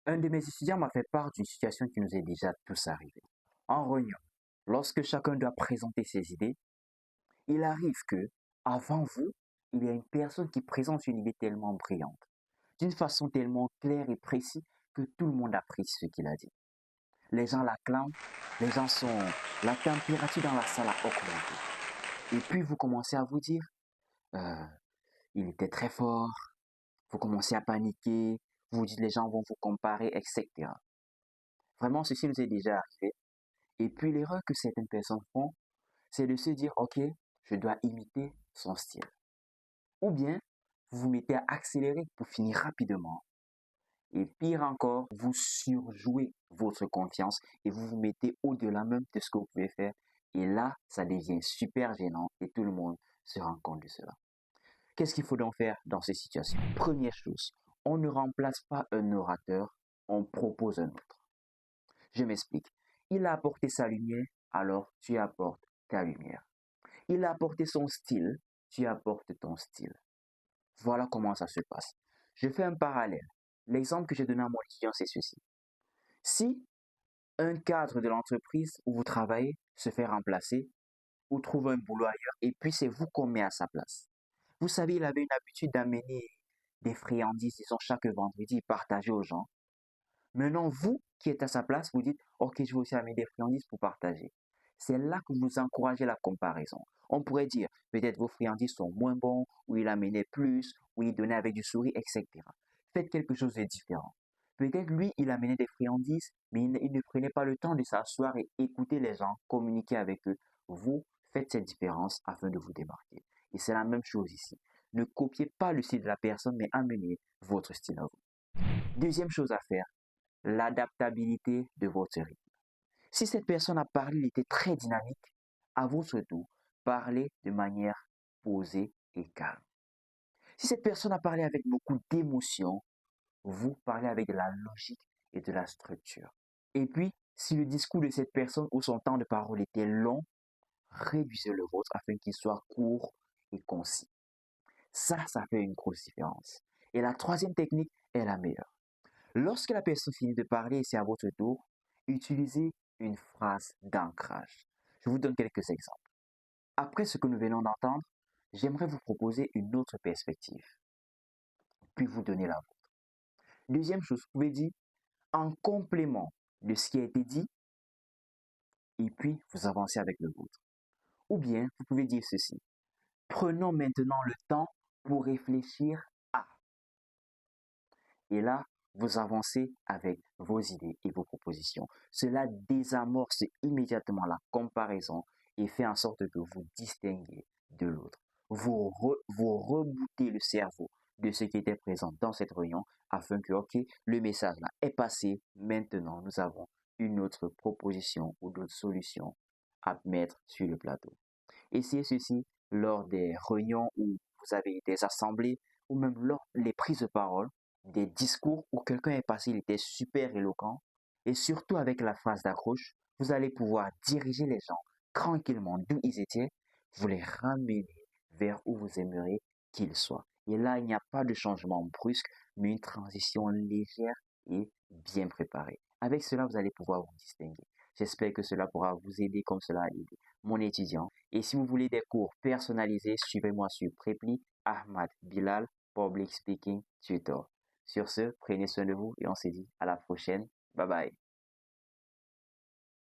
Un de mes étudiants m'a fait part d'une situation qui nous est déjà tous arrivée. En réunion, lorsque chacun doit présenter ses idées, il arrive que, avant vous, il y a une personne qui présente une idée tellement brillante, d'une façon tellement claire et précise que tout le monde apprécie ce qu'il a dit. Les gens l'acclament, les gens sont... La température dans la salle a augmenté. Et puis vous commencez à vous dire, euh, il était très fort, vous commencez à paniquer, vous dites les gens vont vous comparer, etc. Vraiment, ceci nous est déjà arrivé. Et puis l'erreur que certaines personnes font, c'est de se dire, ok, je dois imiter son style. Ou bien, vous vous mettez à accélérer pour finir rapidement. Et pire encore, vous surjouez votre confiance et vous vous mettez au-delà même de ce que vous pouvez faire. Et là, ça devient super gênant et tout le monde se rend compte de cela. Qu'est-ce qu'il faut donc faire dans ces situations? Première chose, on ne remplace pas un orateur, on propose un autre. Je m'explique. Il a apporté sa lumière, alors tu apportes ta lumière. Il a apporté son style, tu apportes ton style. Voilà comment ça se passe. Je fais un parallèle. L'exemple que j'ai donné à mon étudiant, c'est ceci. Si un cadre de l'entreprise où vous travaillez se fait remplacer ou trouve un boulot ailleurs et puis c'est vous qu'on met à sa place. Vous savez, il avait une habitude d'amener des friandises, disons, chaque vendredi et partager aux gens. Maintenant, vous qui êtes à sa place, vous dites, OK, je vais aussi amener des friandises pour partager. C'est là que vous encouragez la comparaison. On pourrait dire, peut-être vos friandises sont moins bons, ou il amenait plus, ou il donnait avec du sourire, etc. Faites quelque chose de différent. Peut-être lui, il amenait des friandises, mais il ne prenait pas le temps de s'asseoir et écouter les gens, communiquer avec eux. Vous faites cette différence afin de vous démarquer. Et c'est la même chose ici. Ne copiez pas le style de la personne, mais amenez votre style à vous. Deuxième chose à faire, l'adaptabilité de votre rythme. Si cette personne a parlé, il était très dynamique, à votre tour, parlez de manière posée et calme. Si cette personne a parlé avec beaucoup d'émotion, vous parlez avec de la logique et de la structure. Et puis, si le discours de cette personne ou son temps de parole était long, réduisez le vôtre afin qu'il soit court et concis. Ça fait une grosse différence. Et la troisième technique est la meilleure. Lorsque la personne finit de parler et c'est à votre tour, utilisez une phrase d'ancrage. Je vous donne quelques exemples. Après ce que nous venons d'entendre, j'aimerais vous proposer une autre perspective, puis vous donner la vôtre. Deuxième chose, vous pouvez dire en complément de ce qui a été dit, et puis vous avancez avec le vôtre. Ou bien, vous pouvez dire ceci. Prenons maintenant le temps pour réfléchir à. Et là, vous avancez avec vos idées et vos propositions. Cela désamorce immédiatement la comparaison et fait en sorte que vous distinguez de l'autre. Vous rebootez le cerveau de ce qui était présent dans cette réunion afin que, OK, le message là est passé. Maintenant, nous avons une autre proposition ou d'autres solutions à mettre sur le plateau. Essayez ceci lors des réunions où vous avez des assemblées ou même lors des prises de parole, des discours où quelqu'un est passé, il était super éloquent. Et surtout avec la phrase d'accroche, vous allez pouvoir diriger les gens tranquillement d'où ils étaient, vous les ramener vers où vous aimeriez qu'ils soient. Et là, il n'y a pas de changement brusque, mais une transition légère et bien préparée. Avec cela, vous allez pouvoir vous distinguer. J'espère que cela pourra vous aider comme cela a aidé mon étudiant. Et si vous voulez des cours personnalisés, suivez-moi sur Preply Ahmad Bilal Public Speaking Tutor. Sur ce, prenez soin de vous et on se dit à la prochaine. Bye bye.